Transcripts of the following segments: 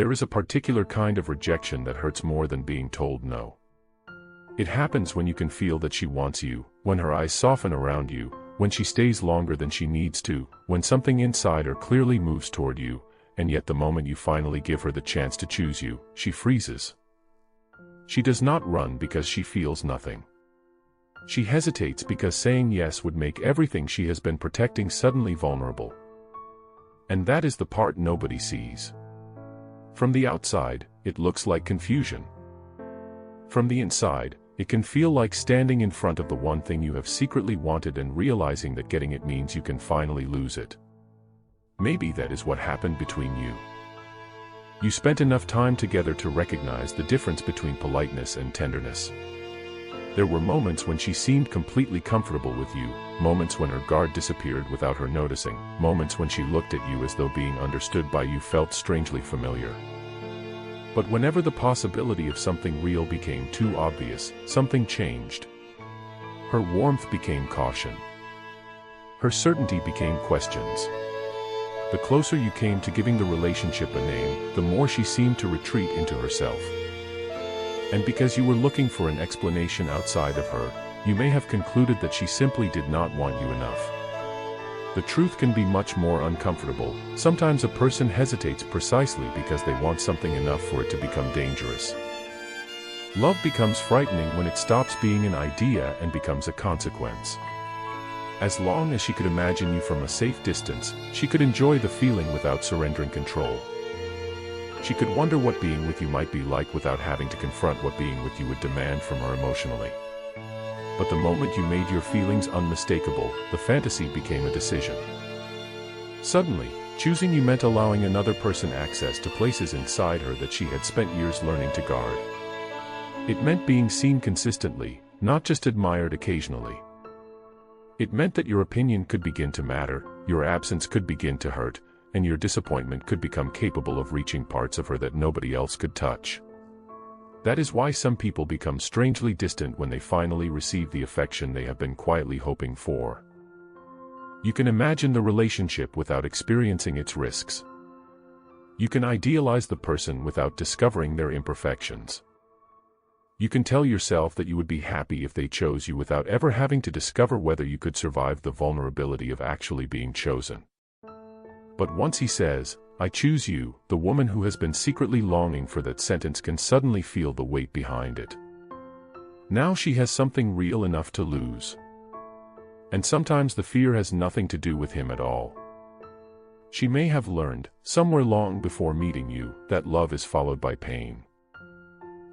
There is a particular kind of rejection that hurts more than being told no. It happens when you can feel that she wants you, when her eyes soften around you, when she stays longer than she needs to, when something inside her clearly moves toward you, and yet the moment you finally give her the chance to choose you, she freezes. She does not run because she feels nothing. She hesitates because saying yes would make everything she has been protecting suddenly vulnerable. And that is the part nobody sees. From the outside, it looks like confusion. From the inside, it can feel like standing in front of the one thing you have secretly wanted and realizing that getting it means you can finally lose it. Maybe that is what happened between you. You spent enough time together to recognize the difference between politeness and tenderness. There were moments when she seemed completely comfortable with you, moments when her guard disappeared without her noticing, moments when she looked at you as though being understood by you felt strangely familiar. But whenever the possibility of something real became too obvious, something changed. Her warmth became caution. Her certainty became questions. The closer you came to giving the relationship a name, the more she seemed to retreat into herself. And because you were looking for an explanation outside of her, you may have concluded that she simply did not want you enough. The truth can be much more uncomfortable. Sometimes a person hesitates precisely because they want something enough for it to become dangerous. Love becomes frightening when it stops being an idea and becomes a consequence. As long as she could imagine you from a safe distance, she could enjoy the feeling without surrendering control. She could wonder what being with you might be like without having to confront what being with you would demand from her emotionally. But the moment you made your feelings unmistakable, the fantasy became a decision. Suddenly, choosing you meant allowing another person access to places inside her that she had spent years learning to guard. It meant being seen consistently, not just admired occasionally. It meant that your opinion could begin to matter, your absence could begin to hurt, and your disappointment could become capable of reaching parts of her that nobody else could touch. That is why some people become strangely distant when they finally receive the affection they have been quietly hoping for. You can imagine the relationship without experiencing its risks. You can idealize the person without discovering their imperfections. You can tell yourself that you would be happy if they chose you without ever having to discover whether you could survive the vulnerability of actually being chosen. But once he says, "I choose you," the woman who has been secretly longing for that sentence can suddenly feel the weight behind it. Now she has something real enough to lose. And sometimes the fear has nothing to do with him at all. She may have learned, somewhere long before meeting you, that love is followed by pain.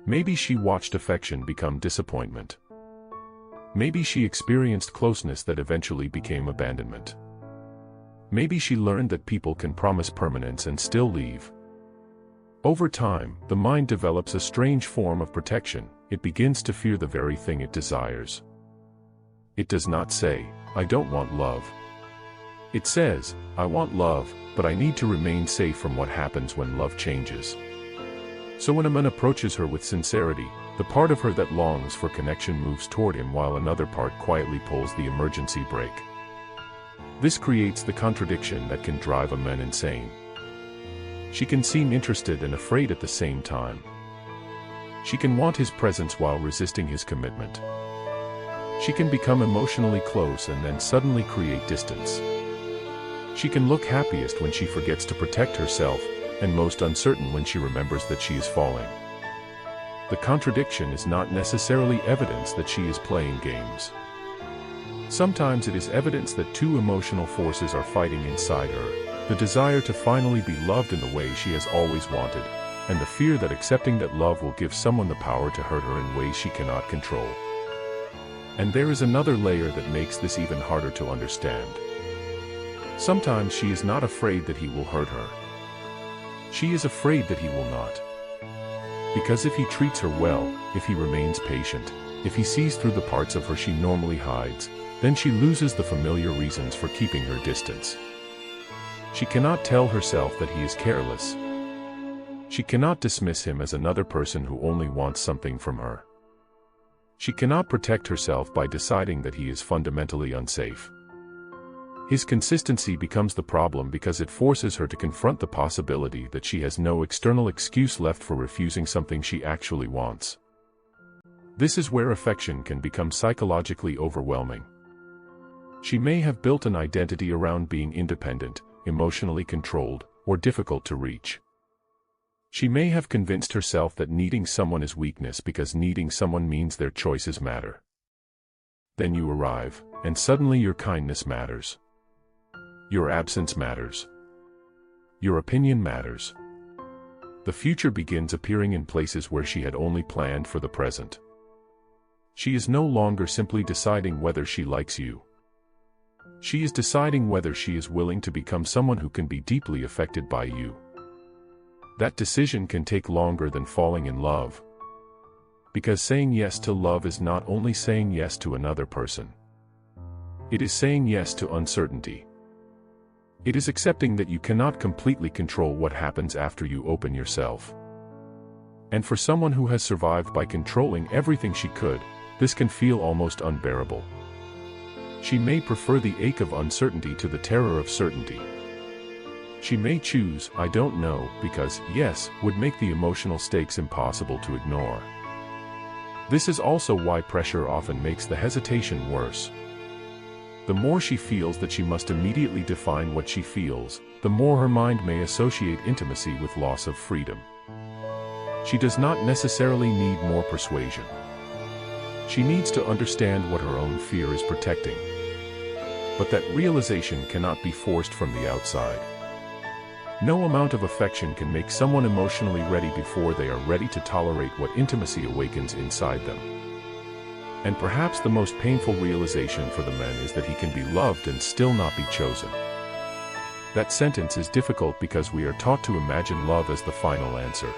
Maybe she watched affection become disappointment. Maybe she experienced closeness that eventually became abandonment. Maybe she learned that people can promise permanence and still leave. Over time, the mind develops a strange form of protection. It begins to fear the very thing it desires. It does not say, "I don't want love." It says, "I want love, but I need to remain safe from what happens when love changes." So when a man approaches her with sincerity, the part of her that longs for connection moves toward him while another part quietly pulls the emergency brake. This creates the contradiction that can drive a man insane. She can seem interested and afraid at the same time. She can want his presence while resisting his commitment. She can become emotionally close and then suddenly create distance. She can look happiest when she forgets to protect herself, and most uncertain when she remembers that she is falling. The contradiction is not necessarily evidence that she is playing games. Sometimes it is evidence that two emotional forces are fighting inside her, the desire to finally be loved in the way she has always wanted, and the fear that accepting that love will give someone the power to hurt her in ways she cannot control. And there is another layer that makes this even harder to understand. Sometimes she is not afraid that he will hurt her. She is afraid that he will not. Because if he treats her well, if he remains patient, if he sees through the parts of her she normally hides, then she loses the familiar reasons for keeping her distance. She cannot tell herself that he is careless. She cannot dismiss him as another person who only wants something from her. She cannot protect herself by deciding that he is fundamentally unsafe. His consistency becomes the problem because it forces her to confront the possibility that she has no external excuse left for refusing something she actually wants. This is where affection can become psychologically overwhelming. She may have built an identity around being independent, emotionally controlled, or difficult to reach. She may have convinced herself that needing someone is weakness because needing someone means their choices matter. Then you arrive, and suddenly your kindness matters. Your absence matters. Your opinion matters. The future begins appearing in places where she had only planned for the present. She is no longer simply deciding whether she likes you. She is deciding whether she is willing to become someone who can be deeply affected by you. That decision can take longer than falling in love. Because saying yes to love is not only saying yes to another person. It is saying yes to uncertainty. It is accepting that you cannot completely control what happens after you open yourself. And for someone who has survived by controlling everything she could, this can feel almost unbearable. She may prefer the ache of uncertainty to the terror of certainty. She may choose, "I don't know," because, yes, would make the emotional stakes impossible to ignore. This is also why pressure often makes the hesitation worse. The more she feels that she must immediately define what she feels, the more her mind may associate intimacy with loss of freedom. She does not necessarily need more persuasion. She needs to understand what her own fear is protecting. But that realization cannot be forced from the outside. No amount of affection can make someone emotionally ready before they are ready to tolerate what intimacy awakens inside them. And perhaps the most painful realization for the man is that he can be loved and still not be chosen. That sentence is difficult because we are taught to imagine love as the final answer.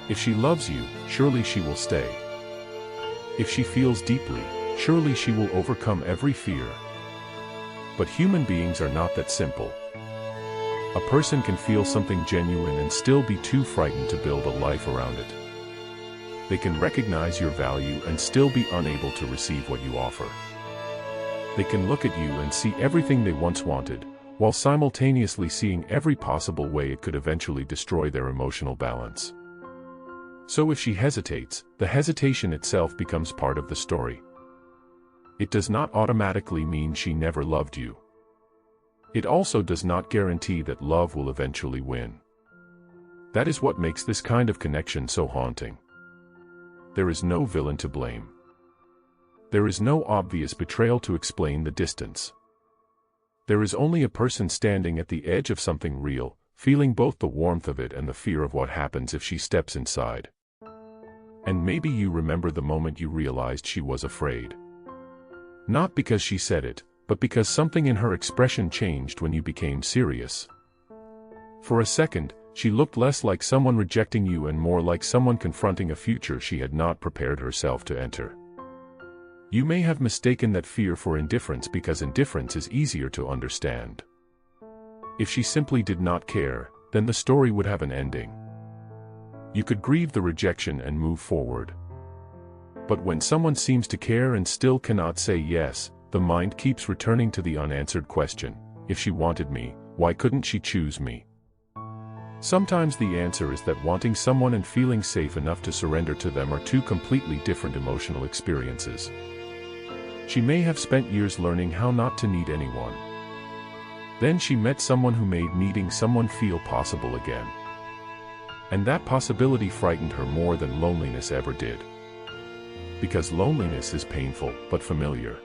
If she loves you, surely she will stay. If she feels deeply, surely she will overcome every fear. But human beings are not that simple. A person can feel something genuine and still be too frightened to build a life around it. They can recognize your value and still be unable to receive what you offer. They can look at you and see everything they once wanted, while simultaneously seeing every possible way it could eventually destroy their emotional balance. So if she hesitates, the hesitation itself becomes part of the story. It does not automatically mean she never loved you. It also does not guarantee that love will eventually win. That is what makes this kind of connection so haunting. There is no villain to blame. There is no obvious betrayal to explain the distance. There is only a person standing at the edge of something real, feeling both the warmth of it and the fear of what happens if she steps inside. And maybe you remember the moment you realized she was afraid. Not because she said it, but because something in her expression changed when you became serious. For a second, she looked less like someone rejecting you and more like someone confronting a future she had not prepared herself to enter. You may have mistaken that fear for indifference because indifference is easier to understand. If she simply did not care, then the story would have an ending. You could grieve the rejection and move forward. But when someone seems to care and still cannot say yes, the mind keeps returning to the unanswered question, if she wanted me, why couldn't she choose me? Sometimes the answer is that wanting someone and feeling safe enough to surrender to them are two completely different emotional experiences. She may have spent years learning how not to need anyone. Then she met someone who made needing someone feel possible again. And that possibility frightened her more than loneliness ever did. Because loneliness is painful, but familiar.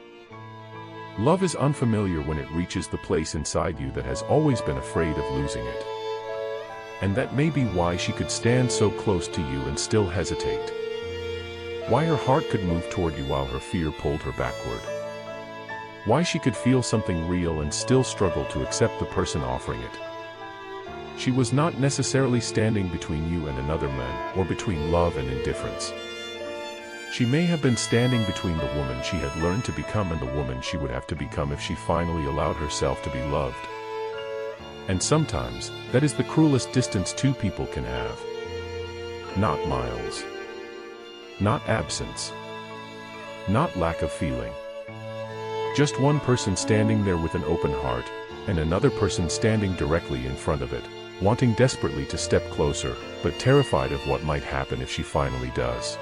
Love is unfamiliar when it reaches the place inside you that has always been afraid of losing it. And that may be why she could stand so close to you and still hesitate. Why her heart could move toward you while her fear pulled her backward. Why she could feel something real and still struggle to accept the person offering it. She was not necessarily standing between you and another man, or between love and indifference. She may have been standing between the woman she had learned to become and the woman she would have to become if she finally allowed herself to be loved. And sometimes, that is the cruelest distance two people can have. Not miles. Not absence. Not lack of feeling. Just one person standing there with an open heart, and another person standing directly in front of it, wanting desperately to step closer, but terrified of what might happen if she finally does.